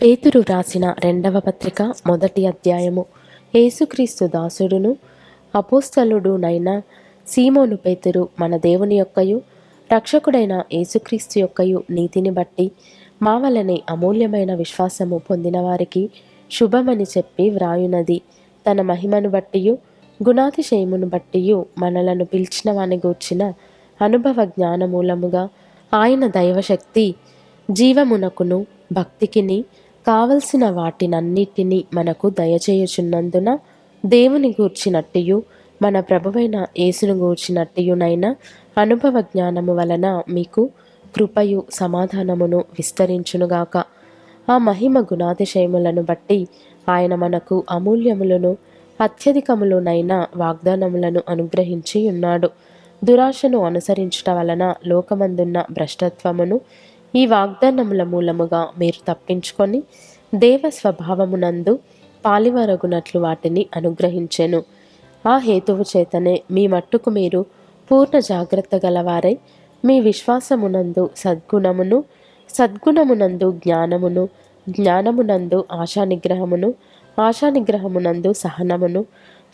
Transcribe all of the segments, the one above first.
పేతురు వ్రాసిన 2వ పత్రిక 1వ అధ్యాయము. యేసుక్రీస్తు దాసుడును అపోస్తలుడునైన సీమోను పేతురు, మన దేవుని యొక్కయు రక్షకుడైన యేసుక్రీస్తు యొక్కయు నీతిని బట్టి మా వలనే అమూల్యమైన విశ్వాసము పొందిన వారికి శుభమని చెప్పి వ్రాయునది. తన మహిమను బట్టియు గుణాతిశయమును బట్టియు మనలను పిలిచిన వాని గూర్చిన అనుభవ జ్ఞానమూలముగా ఆయన దైవశక్తి జీవమునకును భక్తికిని కావలసిన వాటినన్నిటినీ మనకు దయచేయుచున్నందున దేవుని గూర్చినట్టియు మన ప్రభువైన యేసును గూర్చినట్టియునైనా అనుభవ జ్ఞానము వలన మీకు కృపయు సమాధానమును విస్తరించునుగాక. ఆ మహిమ గుణాతిశయములను బట్టి ఆయన మనకు అమూల్యములను అత్యధికములునైన వాగ్దానములను అనుగ్రహించి ఉన్నాడు. దురాశను అనుసరించుట వలన లోకమందున్న భ్రష్టత్వమును ఈ వాగ్దానముల మూలముగా మీరు తప్పించుకొని దేవ స్వభావమునందు పాలివరగునట్లు వాటిని అనుగ్రహించెను. ఆ హేతువు చేతనే మీ మట్టుకు మీరు పూర్ణ జాగ్రత్త గలవారై మీ విశ్వాసమునందు సద్గుణమును, సద్గుణమునందు జ్ఞానమును, జ్ఞానమునందు ఆశానిగ్రహమును, ఆశానిగ్రహమునందు సహనమును,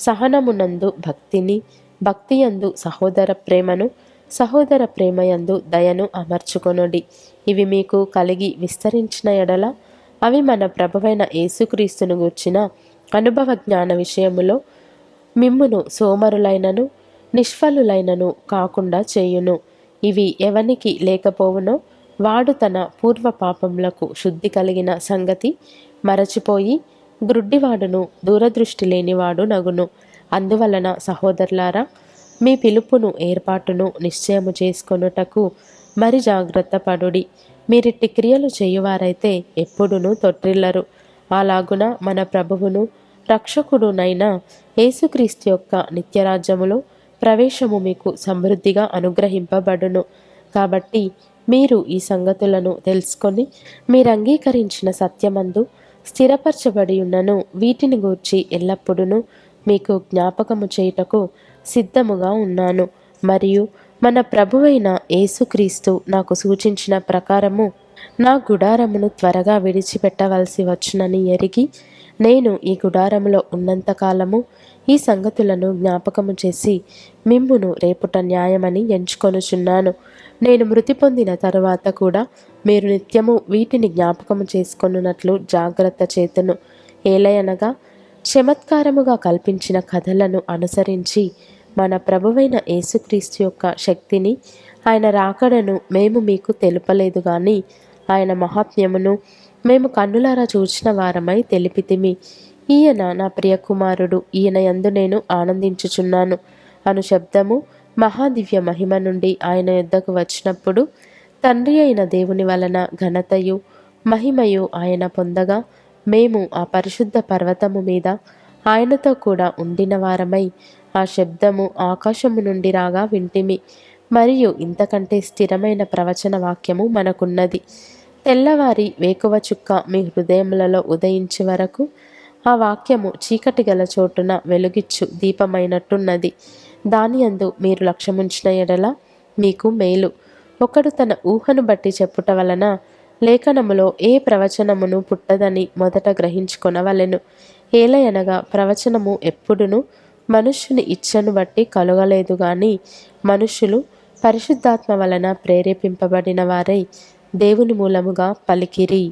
సహనమునందు భక్తిని, భక్తియందు సహోదర ప్రేమను, సహోదర ప్రేమయందు దయను అమర్చుకొనుడి. ఇవి మీకు కలిగి విస్తరించిన ఎడల అవి మన ప్రభువైన యేసుక్రీస్తును గూర్చిన అనుభవ జ్ఞాన విషయములో మిమ్మును సోమరులైనను నిష్ఫలులైనను కాకుండా చేయును. ఇవి ఎవనికి లేకపోవునో వాడు తన పూర్వ పాపములకు శుద్ధి కలిగిన సంగతి మరచిపోయి గ్రుడ్డివాడును దూరదృష్టి లేనివాడు నగును. అందువలన సహోదరులారా, మీ పిలుపును ఏర్పాటును నిశ్చయము చేసుకొనుటకు మరి జాగ్రత్త పడుడి. మీరిట్టి క్రియలు చేయువారైతే ఎప్పుడునూ తొట్టిల్లరు. అలాగున మన ప్రభువును రక్షకుడునైన యేసుక్రీస్తు యొక్క నిత్యరాజ్యములో ప్రవేశము మీకు సమృద్ధిగా అనుగ్రహింపబడును. కాబట్టి మీరు ఈ సంగతులను తెలుసుకొని మీరంగీకరించిన సత్యమందు స్థిరపరచబడి ఉన్నను వీటిని గూర్చి ఎల్లప్పుడూ మీకు జ్ఞాపకము చేయుటకు సిద్ధముగా ఉన్నాను. మరియు మన ప్రభువైన యేసుక్రీస్తు నాకు సూచించిన ప్రకారము నా గుడారమును త్వరగా విడిచిపెట్టవలసి వచ్చునని ఎరిగి నేను ఈ గుడారములో ఉన్నంతకాలము ఈ సంగతులను జ్ఞాపకము చేసి మిమ్మును రేపుట న్యాయమని ఎంచుకొనుచున్నాను. నేను మృతి పొందిన తరువాత కూడా మీరు నిత్యము వీటిని జ్ఞాపకము చేసుకొనున్నట్లు జాగ్రత్త చేతును. ఏలయనగా చమత్కారముగా కల్పించిన కథలను అనుసరించి మన ప్రభువైన యేసుక్రీస్తు యొక్క శక్తిని, ఆయన రాకడను మేము మీకు తెలుపలేదు గాని ఆయన మహాత్మ్యమును మేము కన్నులారా చూచిన వారమై తెలిపితిమి. ఈయన నా ప్రియకుమారుడు, ఈయన యందు నేను ఆనందించుచున్నాను అను శబ్దము మహాదివ్య మహిమ నుండి ఆయన యొద్దకు వచ్చినప్పుడు తండ్రి అయిన దేవుని వలన ఘనతయు మహిమయు ఆయన పొందగా మేము ఆ పరిశుద్ధ పర్వతము మీద ఆయనతో కూడా ఉండిన వారమై ఆ శబ్దము ఆకాశము నుండి రాగా వింటిమి. మరియు ఇంతకంటే స్థిరమైన ప్రవచన వాక్యము మనకున్నది. తెల్లవారి వేకువ చుక్క మీ హృదయములలో ఉదయించే వరకు ఆ వాక్యము చీకటి గల చోటున వెలుగిచ్చు దీపమైనట్టున్నది. దాని యందు మీరు లక్ష్యముంచిన ఎడల మీకు మేలు. ఒకడు తన ఊహను బట్టి చెప్పుట వలన లేఖనములో ఏ ప్రవచనమును పుట్టదని మొదట గ్రహించుకొనవలెను. ఏలయనగా ప్రవచనము ఎప్పుడును మనుష్యుని ఇచ్చను బట్టి కలుగలేదు గాని మనుష్యులు పరిశుద్ధాత్మ వలన ప్రేరేపింపబడిన వారై దేవుని మూలముగా పలికిరి.